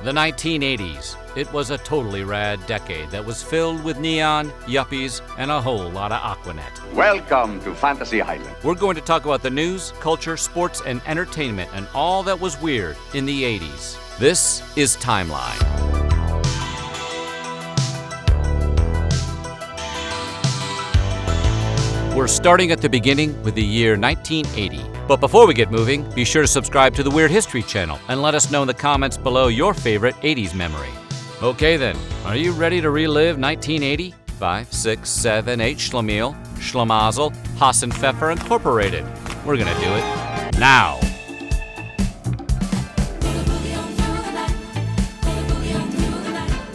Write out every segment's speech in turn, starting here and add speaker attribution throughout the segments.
Speaker 1: The 1980s. It was a totally rad decade that was filled with neon, yuppies, and a whole lot of Aquanet.
Speaker 2: Welcome to Fantasy Island.
Speaker 1: We're going to talk about the news, culture, sports, and entertainment and all that was weird in the 80s. This is Timeline. We're starting at the beginning with the year 1980. But before we get moving, be sure to subscribe to the Weird History channel and let us know in the comments below your favorite 80s memory. Okay then, are you ready to relive 1980? 5, 6, 7, 8 Schlemiel, Schlemazel, Hassen Pfeffer Incorporated. We're gonna do it now.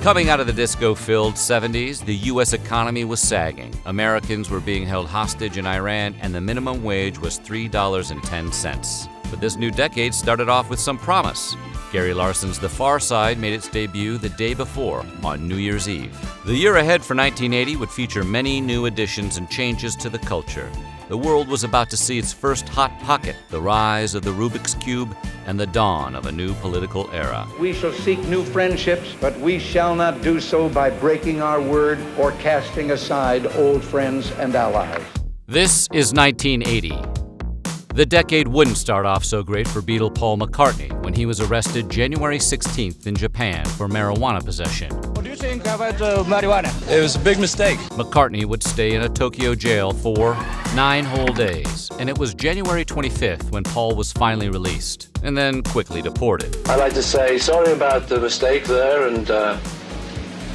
Speaker 1: Coming out of the disco-filled 70s, the U.S. economy was sagging. Americans were being held hostage in Iran, and the minimum wage was $3.10. But this new decade started off with some promise. Gary Larson's The Far Side made its debut the day before, on New Year's Eve. The year ahead for 1980 would feature many new additions and changes to the culture. The world was about to see its first Hot Pocket, the rise of the Rubik's Cube, and the dawn of a new political era.
Speaker 3: We shall seek new friendships, but we shall not do so by breaking our word or casting aside old friends and allies.
Speaker 1: This is 1980. The decade wouldn't start off so great for Beatle Paul McCartney when he was arrested January 16th in Japan for marijuana possession.
Speaker 4: What do you think about marijuana?
Speaker 5: It was a big mistake.
Speaker 1: McCartney would stay in a Tokyo jail for 9 whole days, and it was January 25th when Paul was finally released, and then quickly deported.
Speaker 6: I'd like to say sorry about the mistake there, and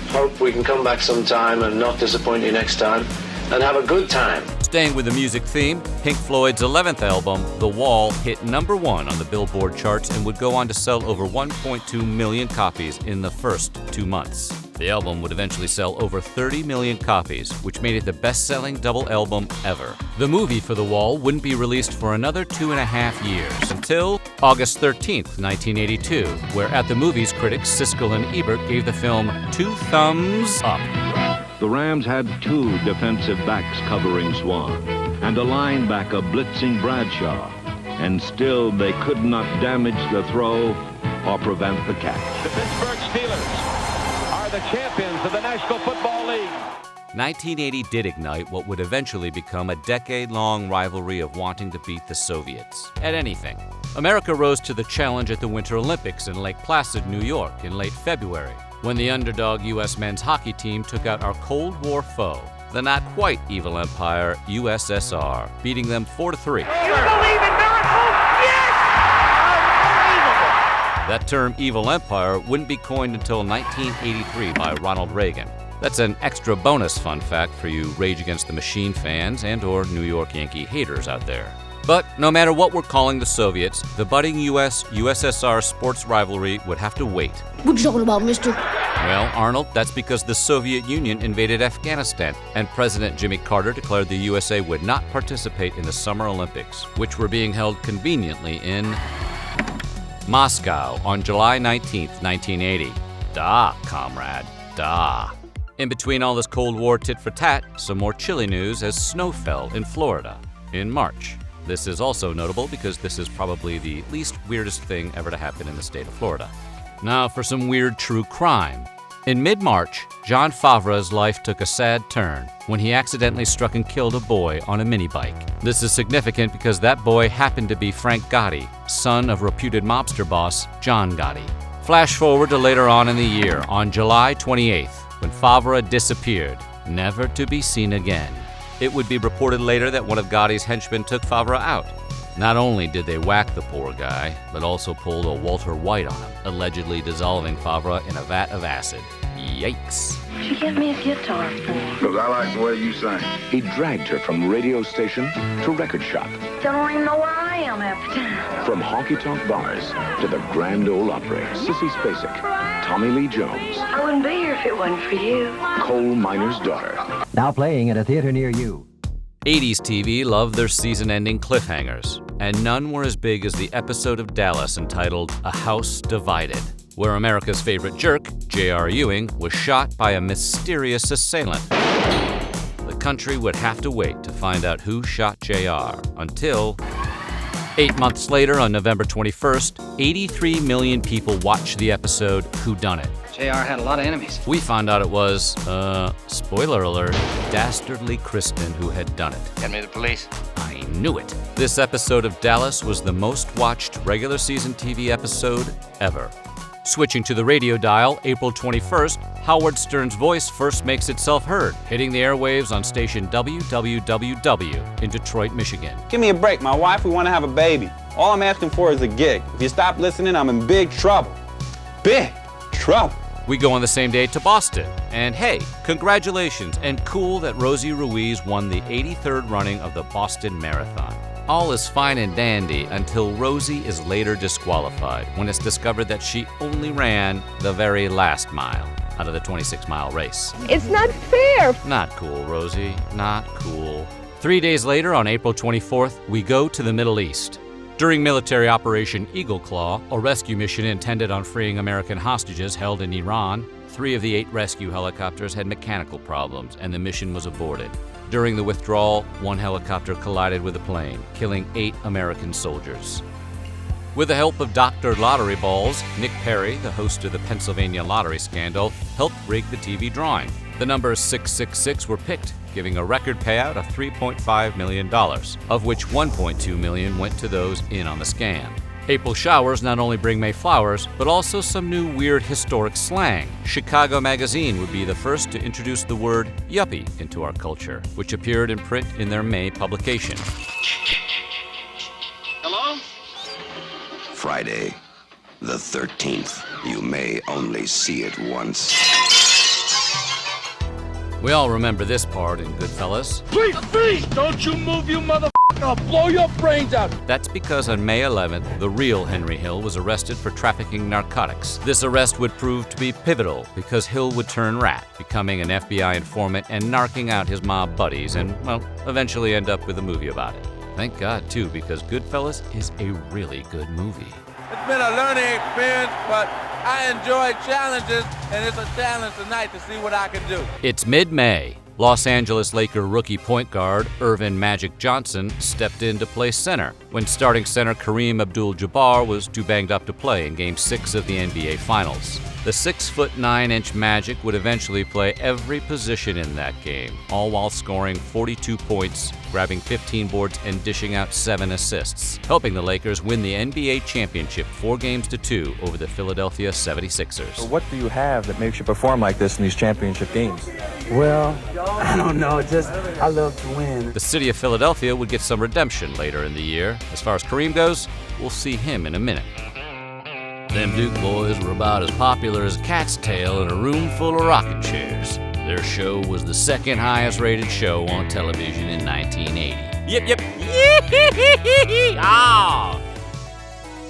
Speaker 6: hope we can come back sometime and not disappoint you next time, and have a good time.
Speaker 1: Staying with the music theme, Pink Floyd's 11th album, The Wall, hit number 1 on the Billboard charts and would go on to sell over 1.2 million copies in the first 2 months. The album would eventually sell over 30 million copies, which made it the best-selling double album ever. The movie for The Wall wouldn't be released for another 2.5 years, until August 13th, 1982, where at the movies critics Siskel and Ebert gave the film 2 thumbs up.
Speaker 7: The Rams had 2 defensive backs covering Swan and a linebacker blitzing Bradshaw, and still they could not damage the throw or prevent the catch.
Speaker 8: The Pittsburgh Steelers are the champions of the National Football League.
Speaker 1: 1980 did ignite what would eventually become a decade-long rivalry of wanting to beat the Soviets at anything. America rose to the challenge at the Winter Olympics in Lake Placid, New York in late February, when the underdog U.S. men's hockey team took out our Cold War foe, the not-quite-evil empire USSR, beating them 4-3.
Speaker 8: You believe in miracles? Yes! Unbelievable!
Speaker 1: That term evil empire wouldn't be coined until 1983 by Ronald Reagan. That's an extra bonus fun fact for you Rage Against the Machine fans and or New York Yankee haters out there. But no matter what we're calling the Soviets, the budding U.S.-USSR sports rivalry would have to wait.
Speaker 9: What you talking about, mister?
Speaker 1: Well, Arnold, that's because the Soviet Union invaded Afghanistan, and President Jimmy Carter declared the USA would not participate in the Summer Olympics, which were being held conveniently in Moscow on July 19th, 1980. Da, comrade, da. In between all this Cold War tit-for-tat, some more chilly news as snow fell in Florida in March. This is also notable because this is probably the least weirdest thing ever to happen in the state of Florida. Now for some weird true crime. In mid-March, Jon Favreau's life took a sad turn when he accidentally struck and killed a boy on a mini-bike. This is significant because that boy happened to be Frank Gotti, son of reputed mobster boss John Gotti. Flash forward to later on in the year, on July 28th, when Favreau disappeared, never to be seen again. It would be reported later that one of Gotti's henchmen took Favreau out. Not only did they whack the poor guy, but also pulled a Walter White on him, allegedly dissolving Favreau in a vat of acid. Yikes.
Speaker 10: What'd you get me a guitar for?
Speaker 11: Because I like the way you sing.
Speaker 12: He dragged her from radio station to record shop.
Speaker 10: Don't even know where I am half the time.
Speaker 12: From honky-tonk bars to the Grand Ole Opry. Sissy Spacek, Tommy Lee Jones.
Speaker 10: I wouldn't be here if it wasn't for you.
Speaker 12: Coal miner's daughter.
Speaker 13: Now playing at a theater near you.
Speaker 1: 80s TV loved their season-ending cliffhangers, and none were as big as the episode of Dallas entitled A House Divided, where America's favorite jerk, J.R. Ewing, was shot by a mysterious assailant. The country would have to wait to find out who shot J.R. until 8 months later, on November 21st, 83 million people watched the episode Whodunit.
Speaker 4: JR had a lot of enemies.
Speaker 1: We found out it was, spoiler alert, dastardly Kristen who had done it.
Speaker 4: Get me the police.
Speaker 1: I knew it. This episode of Dallas was the most watched regular season TV episode ever. Switching to the radio dial, April 21st, Howard Stern's voice first makes itself heard, hitting the airwaves on station WWWW in Detroit, Michigan.
Speaker 5: Give me a break, my wife, we want to have a baby. All I'm asking for is a gig. If you stop listening, I'm in big trouble. Big trouble.
Speaker 1: We go on the same day to Boston. And hey, congratulations, and cool that Rosie Ruiz won the 83rd running of the Boston Marathon. All is fine and dandy until Rosie is later disqualified when it's discovered that she only ran the very last mile out of the 26-mile race.
Speaker 9: It's not fair.
Speaker 1: Not cool, Rosie. Not cool. 3 days later, on April 24th, we go to the Middle East. During military Operation Eagle Claw, a rescue mission intended on freeing American hostages held in Iran, 3 of the 8 rescue helicopters had mechanical problems and the mission was aborted. During the withdrawal, 1 helicopter collided with a plane, killing 8 American soldiers. With the help of Dr. Lottery Balls, Nick Perry, the host of the Pennsylvania lottery scandal, helped rig the TV drawing. The numbers 666 were picked, giving a record payout of $3.5 million, of which $1.2 million went to those in on the scam. April showers not only bring May flowers, but also some new weird historic slang. Chicago Magazine would be the first to introduce the word yuppie into our culture, which appeared in print in their May publication.
Speaker 8: Hello?
Speaker 12: Friday, the 13th. You may only see it once.
Speaker 1: We all remember this part in Goodfellas.
Speaker 8: Please, don't you move, you motherfucker! I'll blow your brains out!
Speaker 1: That's because on May 11th, the real Henry Hill was arrested for trafficking narcotics. This arrest would prove to be pivotal because Hill would turn rat, becoming an FBI informant and narking out his mob buddies and, well, eventually end up with a movie about it. Thank God, too, because Goodfellas is a really good movie.
Speaker 14: It's been a learning experience, but I enjoy challenges, and it's a challenge tonight to see what I can do.
Speaker 1: It's mid-May. Los Angeles Laker rookie point guard Irvin Magic Johnson stepped in to play center when starting center Kareem Abdul-Jabbar was too banged up to play in Game 6 of the NBA Finals. The 6'9" Magic would eventually play every position in that game, all while scoring 42 points, grabbing 15 boards, and dishing out 7 assists, helping the Lakers win the NBA championship 4-2 over the Philadelphia 76ers.
Speaker 15: What do you have that makes you perform like this in these championship games?
Speaker 16: Well, I don't know, just I love to win.
Speaker 1: The city of Philadelphia would get some redemption later in the year. As far as Kareem goes, we'll see him in a minute. Them Duke boys were about as popular as a cat's tail in a room full of rocking chairs. Their show was the 2nd highest rated show on television in 1980. Yep. Ah!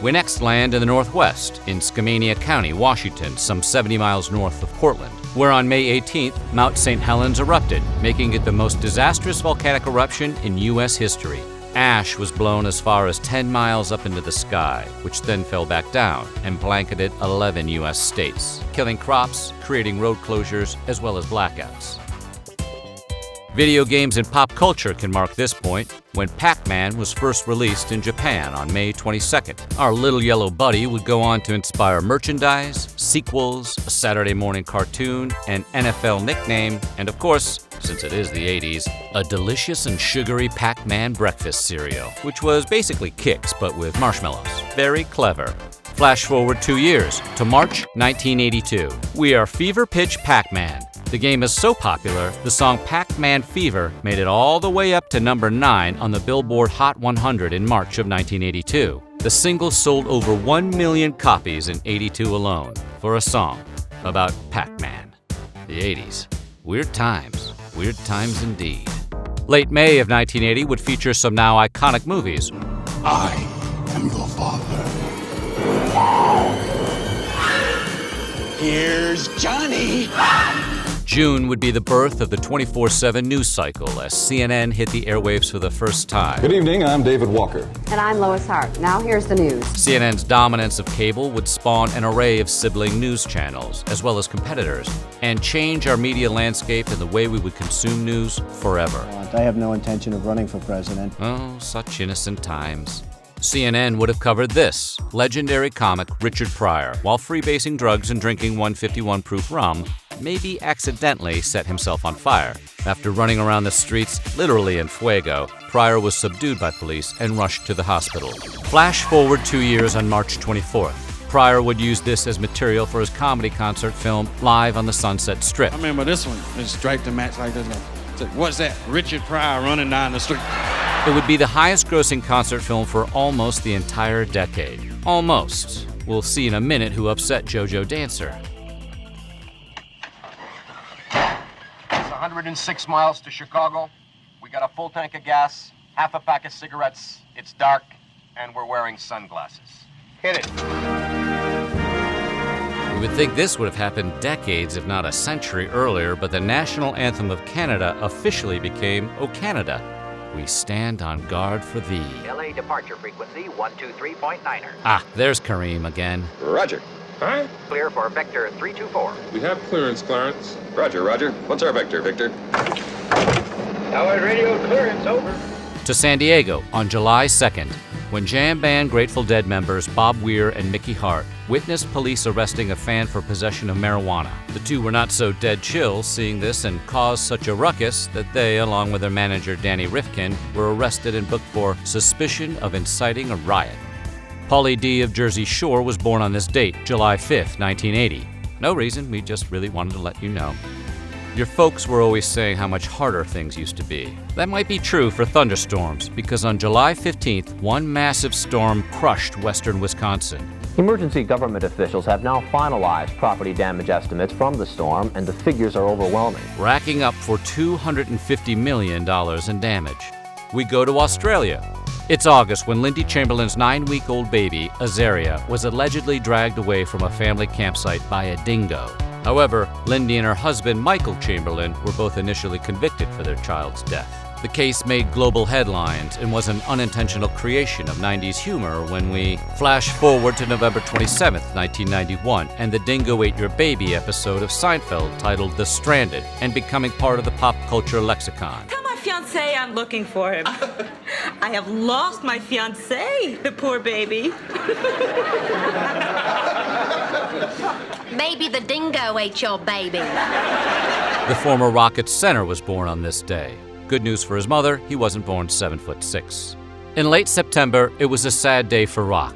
Speaker 1: We next land in the Northwest, in Skamania County, Washington, some 70 miles north of Portland, where on May 18th, Mount St Helens erupted, making it the most disastrous volcanic eruption in U.S. history. Ash was blown as far as 10 miles up into the sky, which then fell back down and blanketed 11 U.S. states, killing crops, creating road closures, as well as blackouts. Video games and pop culture can mark this point when PacMan was first released in Japan on May 22nd. Our little yellow buddy would go on to inspire merchandise, sequels, a Saturday morning cartoon, an NFL nickname, and of course, since it is the 80s, a delicious and sugary PacMan breakfast cereal, which was basically Kix but with marshmallows. Very clever. Flash forward 2 years to March 1982. We are Fever Pitch PacMan. The game is so popular, the song PacMan Fever made it all the way up to number 9 on the Billboard Hot 100 in March of 1982. The single sold over 1 million copies in '82 alone for a song about Pac-Man. The 80s. Weird times indeed. Late May of 1980 would feature some now iconic movies.
Speaker 17: I am your father. Here's Johnny.
Speaker 1: June would be the birth of the 24/7 news cycle as CNN hit the airwaves for the first time.
Speaker 18: Good evening, I'm David Walker.
Speaker 19: And I'm Lois Hart. Now here's the news.
Speaker 1: CNN's dominance of cable would spawn an array of sibling news channels, as well as competitors, and change our media landscape and the way we would consume news forever.
Speaker 20: I have no intention of running for president.
Speaker 1: Oh, such innocent times. CNN would have covered this. Legendary comic Richard Pryor, while freebasing drugs and drinking 151 proof rum, maybe accidentally set himself on fire. After running around the streets, literally in fuego, Pryor was subdued by police and rushed to the hospital. Flash forward 2 years on March 24th. Pryor would use this as material for his comedy concert film Live on the Sunset Strip.
Speaker 9: I remember this one. It striped the match like this. What's that? Richard Pryor running down the street.
Speaker 1: It would be the highest-grossing concert film for almost the entire decade. Almost. We'll see in a minute who upset JoJo Dancer.
Speaker 18: It's 106 miles to Chicago. We got a full tank of gas, half a pack of cigarettes. It's dark, and we're wearing sunglasses. Hit it.
Speaker 1: We would think this would have happened decades, if not a century earlier, but the national anthem of Canada officially became O Canada. We stand on guard for thee.
Speaker 20: LA departure frequency 123.9er.
Speaker 1: Ah, there's Kareem again.
Speaker 21: Roger.
Speaker 20: Huh? Clear for Vector 324.
Speaker 21: We have clearance, Clarence. Roger, Roger. What's our vector, Victor?
Speaker 18: Tower radio clearance, over.
Speaker 1: To San Diego on July 2nd, when jam band Grateful Dead members Bob Weir and Mickey Hart witnessed police arresting a fan for possession of marijuana. The two were not so dead chill seeing this and caused such a ruckus that they, along with their manager Danny Rifkin, were arrested and booked for suspicion of inciting a riot. Pauly D. of Jersey Shore was born on this date, July 5th, 1980. No reason, we just really wanted to let you know. Your folks were always saying how much harder things used to be. That might be true for thunderstorms, because on July 15th, one massive storm crushed western Wisconsin.
Speaker 22: Emergency government officials have now finalized property damage estimates from the storm, and the figures are overwhelming,
Speaker 1: racking up for $250 million in damage. We go to Australia. It's August when Lindy Chamberlain's 9-week-old baby, Azaria, was allegedly dragged away from a family campsite by a dingo. However, Lindy and her husband, Michael Chamberlain, were both initially convicted for their child's death. The case made global headlines and was an unintentional creation of 90s humor when we flash forward to November 27, 1991, and the Dingo Ate Your Baby episode of Seinfeld titled The Stranded and becoming part of the pop culture lexicon.
Speaker 23: Tell my fiancé I'm looking for him. I have lost my fiancé, the poor baby.
Speaker 24: Maybe the dingo ate your baby.
Speaker 1: The former Rockets center was born on this day. Good news for his mother, he wasn't born 7'6". In late September, it was a sad day for rock.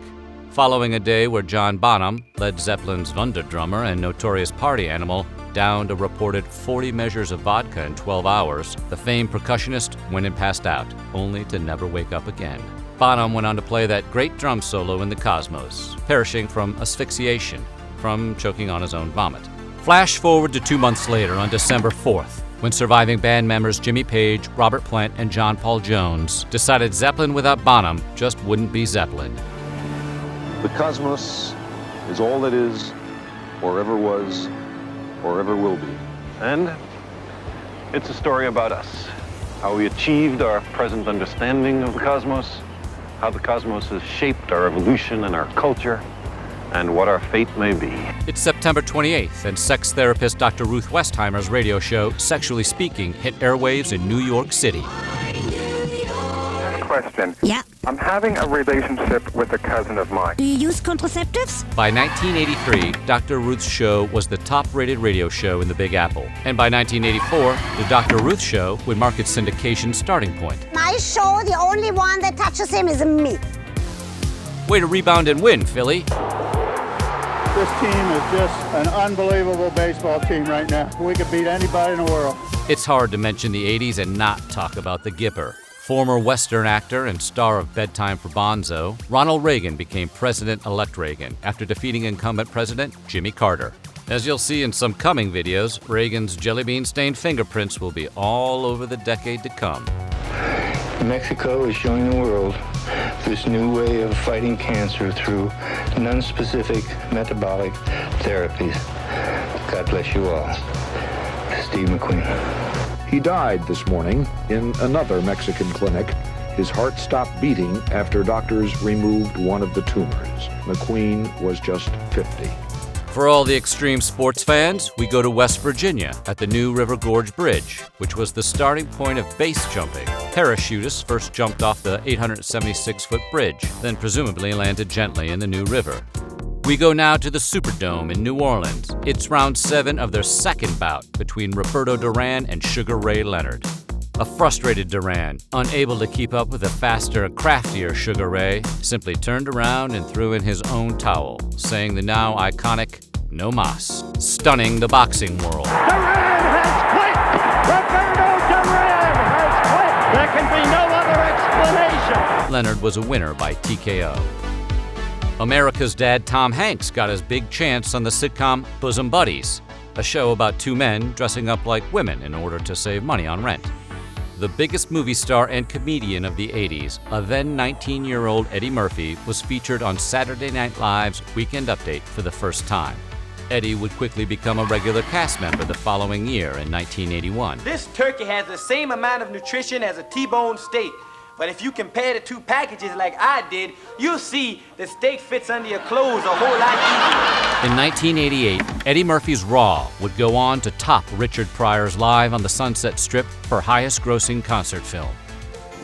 Speaker 1: Following a day where John Bonham, Led Zeppelin's Wonder drummer and notorious party animal, downed a reported 40 measures of vodka in 12 hours, the famed percussionist went and passed out, only to never wake up again. Bonham went on to play that great drum solo in the Cosmos, perishing from asphyxiation, from choking on his own vomit. Flash forward to 2 months later on December 4th, when surviving band members Jimmy Page, Robert Plant, and John Paul Jones decided Zeppelin without Bonham just wouldn't be Zeppelin.
Speaker 21: The cosmos is all that is, or ever was, or ever will be. And it's a story about us. How we achieved our present understanding of the cosmos, how the cosmos has shaped our evolution and our culture, and what our fate may be.
Speaker 1: It's September 28th, and sex therapist Dr. Ruth Westheimer's radio show, Sexually Speaking, hit airwaves in New York City.
Speaker 25: Question.
Speaker 26: Yeah.
Speaker 25: I'm having a relationship with a cousin of mine.
Speaker 26: Do you use contraceptives?
Speaker 1: By 1983, Dr. Ruth's show was the top-rated radio show in the Big Apple. And by 1984, the Dr. Ruth show would mark its syndication starting point.
Speaker 26: My show, the only one that touches him is me.
Speaker 1: Way to rebound and win, Philly.
Speaker 27: This team is just an unbelievable baseball team right now. We could beat anybody in the world.
Speaker 1: It's hard to mention the 80s and not talk about the Gipper. Former Western actor and star of Bedtime for Bonzo, Ronald Reagan became President-elect Reagan after defeating incumbent President Jimmy Carter. As you'll see in some coming videos, Reagan's jelly-bean-stained fingerprints will be all over the decade to come.
Speaker 28: Mexico is showing the world this new way of fighting cancer through non-specific metabolic therapies. God bless you all. Steve McQueen.
Speaker 29: He died this morning in another Mexican clinic. His heart stopped beating after doctors removed one of the tumors. McQueen was just 50.
Speaker 1: For all the extreme sports fans, we go to West Virginia at the New River Gorge Bridge, which was the starting point of base jumping. Parachutists first jumped off the 876-foot bridge, then presumably landed gently in the New River. We go now to the Superdome in New Orleans. It's round 7 of their second bout between Roberto Duran and Sugar Ray Leonard. A frustrated Duran, unable to keep up with the faster and craftier Sugar Ray, simply turned around and threw in his own towel, saying the now iconic "No mas," stunning the boxing world.
Speaker 8: Duran has quit! Roberto Duran has quit! There can be no other explanation!
Speaker 1: Leonard was a winner by TKO. America's Dad Tom Hanks got his big chance on the sitcom Bosom Buddies, a show about two men dressing up like women in order to save money on rent. The biggest movie star and comedian of the 80s, a then 19-year-old Eddie Murphy, was featured on Saturday Night Live's Weekend Update for the first time. Eddie would quickly become a regular cast member the following year in 1981.
Speaker 2: This turkey has the same amount of nutrition as a T-bone steak. But if you compare the two packages like I did, you'll see the steak fits under your clothes a whole lot easier.
Speaker 1: In 1988, Eddie Murphy's Raw would go on to top Richard Pryor's Live on the Sunset Strip for highest-grossing concert film.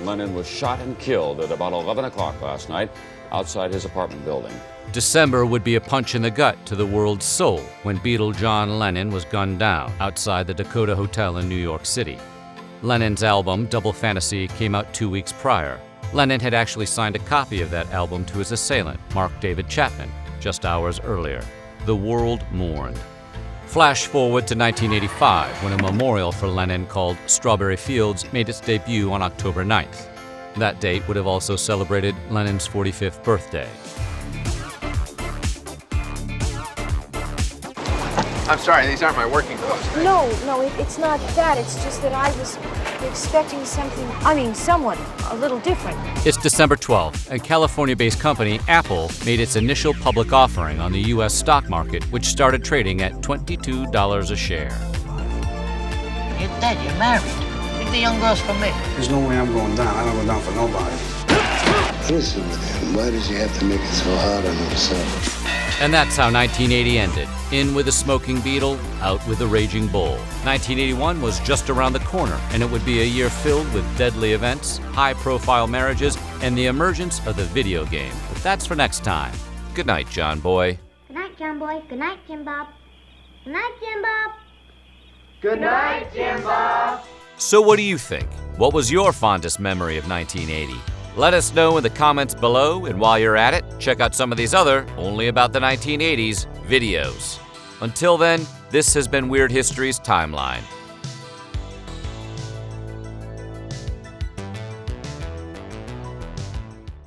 Speaker 3: Lennon was shot and killed at about 11 o'clock last night outside his apartment building.
Speaker 1: December would be a punch in the gut to the world's soul when Beatle John Lennon was gunned down outside the Dakota Hotel in New York City. Lennon's album, Double Fantasy, came out 2 weeks prior. Lennon had actually signed a copy of that album to his assailant, Mark David Chapman, just hours earlier. The world mourned. Flash forward to 1985, when a memorial for Lennon called Strawberry Fields made its debut on October 9th. That date would have also celebrated Lennon's 45th birthday.
Speaker 18: I'm sorry, these aren't my working clothes.
Speaker 4: No, it's not that. It's just that I was expecting someone a little different.
Speaker 1: It's December 12th, and California-based company Apple made its initial public offering on the U.S. stock market, which started trading at $22 a share.
Speaker 5: You're dead, you're married. Leave the young girls for me.
Speaker 27: There's no way I'm going down. I don't go down for nobody.
Speaker 6: Listen with him. Why does he have to make it so hard on himself?
Speaker 1: And that's how 1980 ended. In with a smoking Beatle, out with a raging bull. 1981 was just around the corner, and it would be a year filled with deadly events, high-profile marriages, and the emergence of the video game. But that's for next time. Good night, John Boy.
Speaker 26: Good night, John Boy. Good night, Jim Bob. Good night, Jim Bob.
Speaker 2: Good night, Jim Bob.
Speaker 1: So what do you think? What was your fondest memory of 1980? Let us know in the comments below, and while you're at it, check out some of these other only about the 1980s videos. Until then, this has been Weird History's Timeline.